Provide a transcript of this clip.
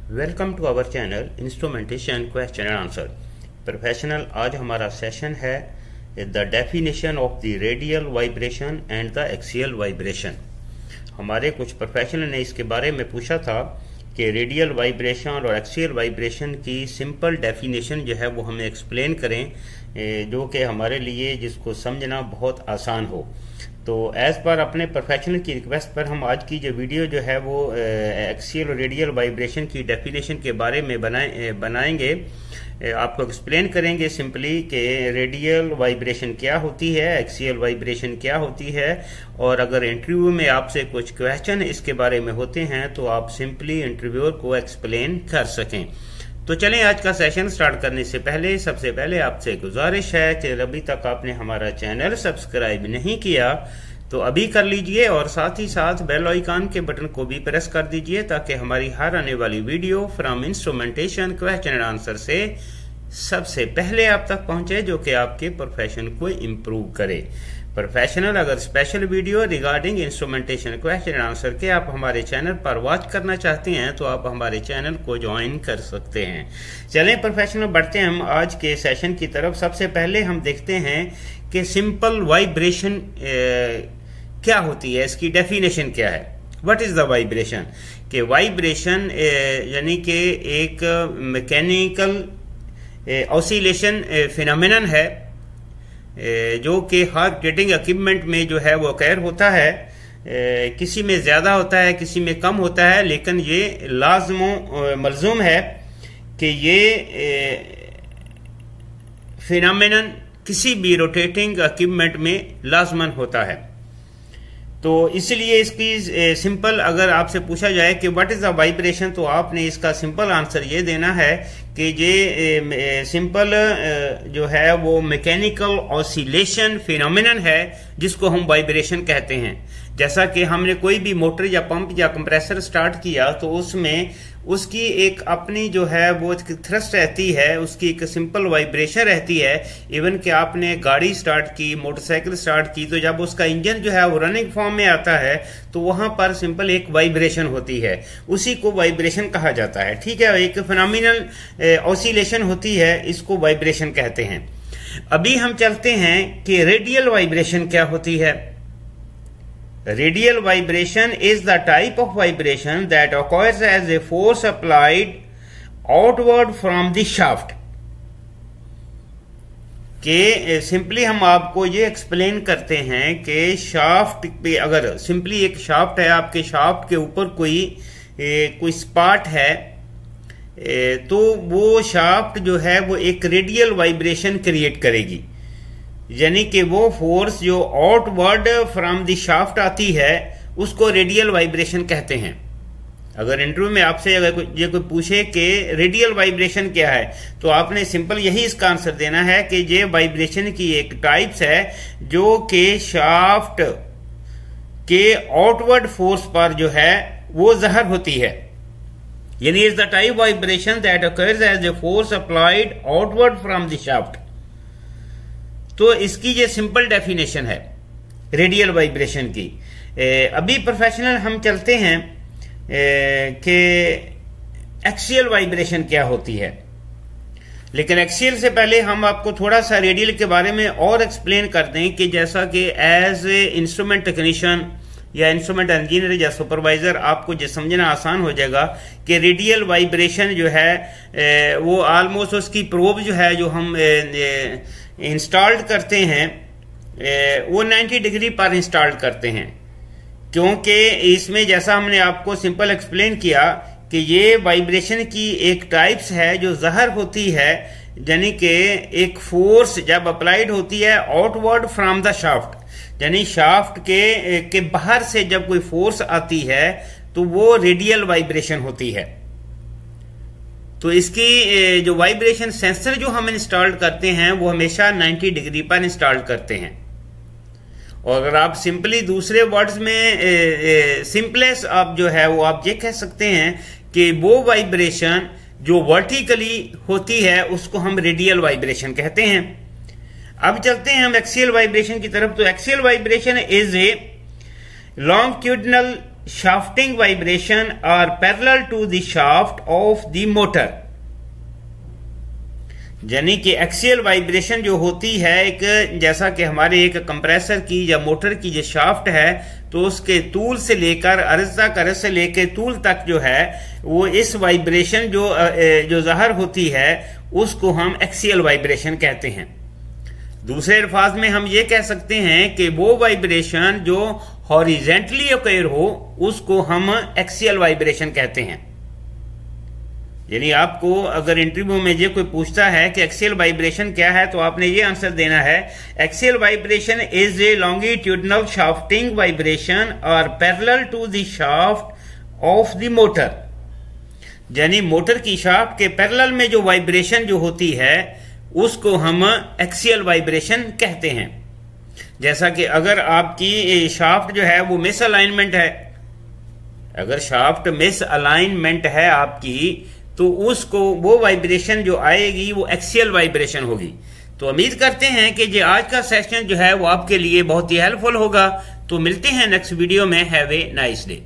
Welcome to our channel instrumentation question and answer professional. आज हमारा session है the definition of the radial vibration and the axial vibration. हमारे कुछ professional ने इसके बारे में पूछा था कि रेडियल वाइब्रेशन और एक्सियल वाइब्रेशन की सिंपल डेफिनेशन जो है वो हमें एक्सप्लेन करें, जो कि हमारे लिए जिसको समझना बहुत आसान हो। तो एज पर अपने प्रोफेशनल की रिक्वेस्ट पर हम आज की जो वीडियो जो है वो एक्सियल और रेडियल वाइब्रेशन की डेफिनेशन के बारे में बनाएंगे। आपको एक्सप्लेन करेंगे सिंपली कि रेडियल वाइब्रेशन क्या होती है, एक्सियल वाइब्रेशन क्या होती है, और अगर इंटरव्यू में आपसे कुछ क्वेश्चन इसके बारे में होते हैं तो आप सिंपली इंटरव्यूअर को एक्सप्लेन कर सकें। तो चलें, आज का सेशन स्टार्ट करने से पहले सबसे पहले आपसे गुजारिश है कि अभी तक आपने हमारा चैनल सब्सक्राइब नहीं किया तो अभी कर लीजिए, और साथ ही साथ बेल आइकन के बटन को भी प्रेस कर दीजिए ताकि हमारी हर आने वाली video from instrumentation question and answer से सबसे पहले आप तक पहुंचे, जो कि आपके प्रोफेशन को इम्प्रूव करे। प्रोफेशनल अगर special video regarding instrumentation question and answer के आप हमारे चैनल पर वॉच करना चाहते हैं तो आप हमारे चैनल को ज्वाइन कर सकते हैं। चलें प्रोफेशनल, बढ़ते हैं हम आज के सेशन की तरफ। सबसे पहले हम देखते हैं कि सिंपल वाइब्रेशन क्या होती है, इसकी डेफिनेशन क्या है। What is the vibration? कि वाइब्रेशन यानी कि एक मैकेनिकल ऑसिलेशन फिनोमेनन है जो कि हार्ट रेटिंग इक्विपमेंट में जो है वो अकर होता है। किसी में ज्यादा होता है, किसी में कम होता है, लेकिन ये मलजूम है कि ये फिनोमेनन किसी भी रोटेटिंग इक्विपमेंट में लाजमन होता है। तो इसलिए इसकी सिंपल अगर आपसे पूछा जाए कि व्हाट इज द वाइब्रेशन, तो आपने इसका सिंपल आंसर ये देना है कि ये सिंपल जो है वो मैकेनिकल ऑसिलेशन फिनोमेनन है जिसको हम वाइब्रेशन कहते हैं। जैसा कि हमने कोई भी मोटर या पंप या कंप्रेसर स्टार्ट किया तो उसमें उसकी एक अपनी जो है वो थ्रस्ट रहती है, उसकी एक सिंपल वाइब्रेशन रहती है। इवन कि आपने गाड़ी स्टार्ट की, मोटरसाइकिल स्टार्ट की, तो जब उसका इंजन जो है वो रनिंग फॉर्म में आता है तो वहां पर सिंपल एक वाइब्रेशन होती है, उसी को वाइब्रेशन कहा जाता है। ठीक है, एक फिनोमिनल ऑसिलेशन होती है, इसको वाइब्रेशन कहते हैं। अभी हम चलते हैं कि रेडियल वाइब्रेशन क्या होती है। Radial vibration is the type of vibration that occurs as a force applied outward from the shaft। के सिंपली हम आपको ये एक्सप्लेन करते हैं कि शाफ्ट पे, अगर सिंपली एक शाफ्ट है, आपके शाफ्ट के ऊपर कोई स्पॉट है, तो वो शाफ्ट जो है वो एक रेडियल वाइब्रेशन क्रिएट करेगी। यानी कि वो फोर्स जो आउटवर्ड फ्रॉम द शाफ्ट आती है उसको रेडियल वाइब्रेशन कहते हैं। अगर इंटरव्यू में आपसे अगर ये कोई पूछे कि रेडियल वाइब्रेशन क्या है, तो आपने सिंपल यही इसका आंसर देना है कि ये वाइब्रेशन की एक टाइप्स है जो कि शाफ्ट के आउटवर्ड फोर्स पर जो है वो ज़हर होती है। यानी is the type vibration that occurs as a force applied outward from the shaft. तो इसकी ये सिंपल डेफिनेशन है रेडियल वाइब्रेशन की। अभी प्रोफेशनल हम चलते हैं कि एक्सियल वाइब्रेशन क्या होती है। लेकिन एक्सियल से पहले हम आपको थोड़ा सा रेडियल के बारे में और एक्सप्लेन कर दें कि जैसा कि एज ए इंस्ट्रूमेंट टेक्नीशियन या इंस्ट्रूमेंट इंजीनियर या सुपरवाइजर आपको जो समझना आसान हो जाएगा कि रेडियल वाइब्रेशन जो है वो ऑलमोस्ट उसकी प्रोब जो है जो हम इंस्टॉल्ड करते हैं वो 90 डिग्री पर इंस्टॉल्ड करते हैं, क्योंकि इसमें जैसा हमने आपको सिंपल एक्सप्लेन किया कि ये वाइब्रेशन की एक टाइप्स है जो ज़हर होती है। यानी कि एक फोर्स जब अप्लाइड होती है आउटवर्ड फ्रॉम द शाफ्ट, यानी शाफ्ट के बाहर से जब कोई फोर्स आती है तो वो रेडियल वाइब्रेशन होती है। तो इसकी जो वाइब्रेशन सेंसर जो हम इंस्टॉल करते हैं वो हमेशा 90 डिग्री पर इंस्टॉल करते हैं। और अगर आप सिंपली दूसरे वर्ड्स में सिंपलेस्ट आप जो है वो आप ये कह सकते हैं कि वो वाइब्रेशन जो वर्टिकली होती है उसको हम रेडियल वाइब्रेशन कहते हैं। अब चलते हैं हम एक्सियल वाइब्रेशन की तरफ। तो axial vibration is A longitudinal shafting vibration are parallel to the shaft of the motor। यानी कि एक्सियल वाइब्रेशन जो होती है, एक जैसा कि हमारे एक कंप्रेसर की या मोटर की जो शाफ्ट है, तो उसके तूल से लेकर अर्ज तक, अर्ज से लेकर तूल तक जो है वो इस वाइब्रेशन जो ज़ाहिर होती है उसको हम एक्सियल वाइब्रेशन कहते हैं। दूसरे अल्फाज में हम ये कह सकते हैं कि वो वाइब्रेशन जो हॉरिजेंटली ऑकर हो उसको हम एक्सियल वाइब्रेशन कहते हैं। यानी आपको अगर इंटरव्यू में ये कोई पूछता है कि एक्सियल वाइब्रेशन क्या है, तो आपने ये आंसर देना है, axial vibration is a longitudinal shafting vibration और parallel to the shaft of the motor. यानी मोटर की शाफ्ट के पैरेलल में जो वाइब्रेशन जो होती है उसको हम एक्सियल वाइब्रेशन कहते हैं। जैसा कि अगर आपकी शाफ्ट जो है वो मिस अलाइनमेंट है, अगर शाफ्ट मिस अलाइनमेंट है आपकी, तो उसको वो वाइब्रेशन जो आएगी वो एक्सियल वाइब्रेशन होगी। तो उम्मीद करते हैं कि जो आज का सेशन जो है वो आपके लिए बहुत ही हेल्पफुल होगा। तो मिलते हैं नेक्स्ट वीडियो में। Have a nice day.